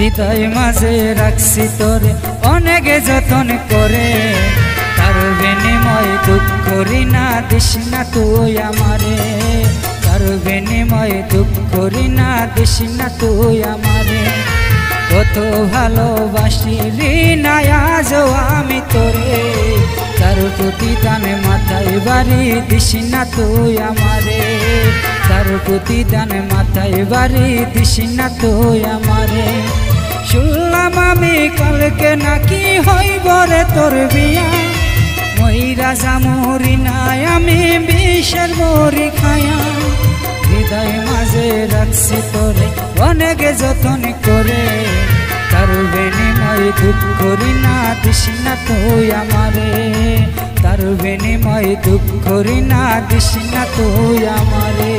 হৃদয় মাঝে রাখছি তোরে অনেক যতন করে, তার বিনিময় দুঃখ ঋণা দিস না তুই আমারে, তার বিনিময় দুঃখ ঋণা দিস না তুই আমারে। কত ভালোবাসি ঋণা আজও আমি তোরে, তার প্রতিদানে মাথায় বাড়ি দিস না তুই আমারে, তার প্রতিদানে মাথায় বাড়ি দিস না তুই আমারে। শুনলাম আমি কালকে নাকি হইব রে তোর বিয়া, মইরা যামুরি নাই আমি বিষের বড়ি খায়া। হৃদয় মাঝে রাখছি তোরে অনেক যতন করে, তার বিনিময় দুঃখ ঋণা দিস না তুই আমারে, তার বিনিময় দুঃখ ঋণা দিস না তুই আমারে।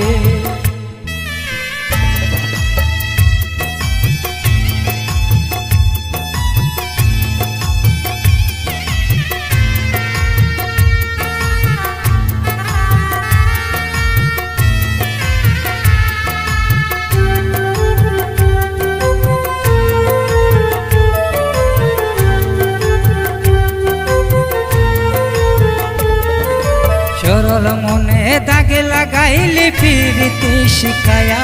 সরল মনে দাগে লাগাইলি ফিরিতে শিখায়া,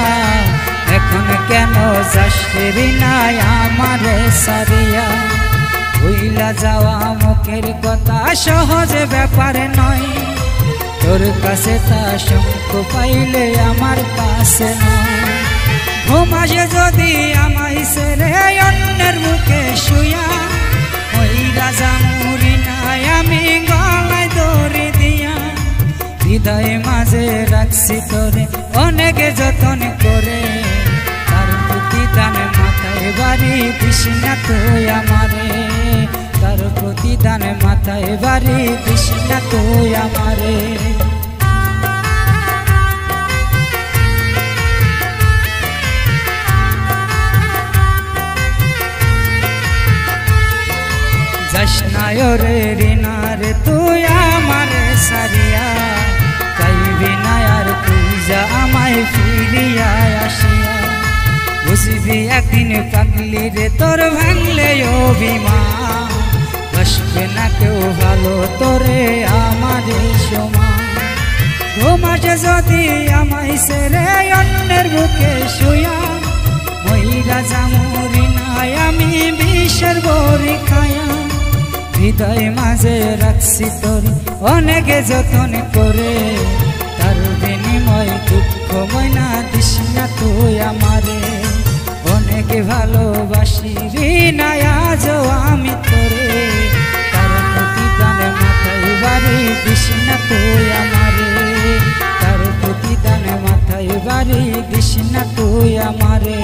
এখন কেন যাস ঋণা আমারে সারিয়া। ভুইলা যাওয়া মুখের কথা সহজে ব্যাপার নয়, তোর কাছে তা শঙ্খ পাইলে আমার কাছে নয়। ঘুম আসে যদি আমায় ছেড়ে অন্যের মুখে শুয়া, মইরা যামুরি নাই আমি গলায় দড়ি দিয়া। হৃদয় মাঝে রাখছি তোরে অনেক যতন করে, তার প্রতিদানে মাথায় বাড়ি দিস না তুই আমারে, তার প্রতিদানে মাথায় বাড়ি দিস না তুই আমারে। যাস না রে ঋণা রে তুই আমারে সারিয়া, চাইবি না আর তুই যা আমায় ফিরিয়া আসিয়া। বুঝবি একদিন পাগলি রে তোর ভাঙলে অভিমান, বসবে না কেউ ভালো তোরে আমারে সমান। ঘুম আসে যদি আমায় ছেড়ে অন্যের বুকে শুয়া, মইরা যামুরি নাই আমি বিষের বড়ি খায়া। হৃদয় মাঝে রাখছি তোরে অনেক যতন করে, তার বিনিময় দুঃখ ময়না দিস না তুই আমারে। অনেক ভালোবাসি ঋণা আজও আমি তোরে, তার প্রতিদানে মাথায় বাড়ি দিস না তুই আমারে, তার প্রতিদানে মাথায় বাড়ি দিস না তুই আমারে।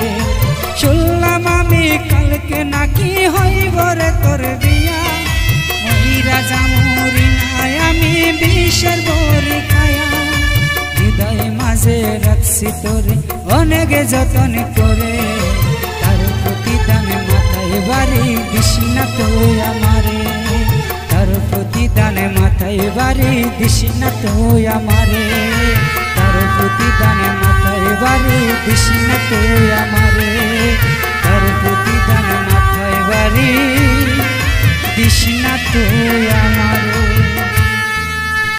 শুনলাম আমি কালকে নাকি হইব রে তোর বিয়া, মইরা যামুরি নাই আমি বিষের বড়ি খায়া। হৃদয় মাঝে রাখছি তোরে অনেক যতন করে, তার প্রতিদানে মাথায় বাড়ি দিস না তুই আমারে, তার প্রতিদানে মাথায় বাড়ি দিস না তুই আমারে, তার প্রতিদানে মাথায় বাড়ি দিস না তুই আমারে, তার প্রতিদানে মাথায় বাড়ি দিস না তুই আমার।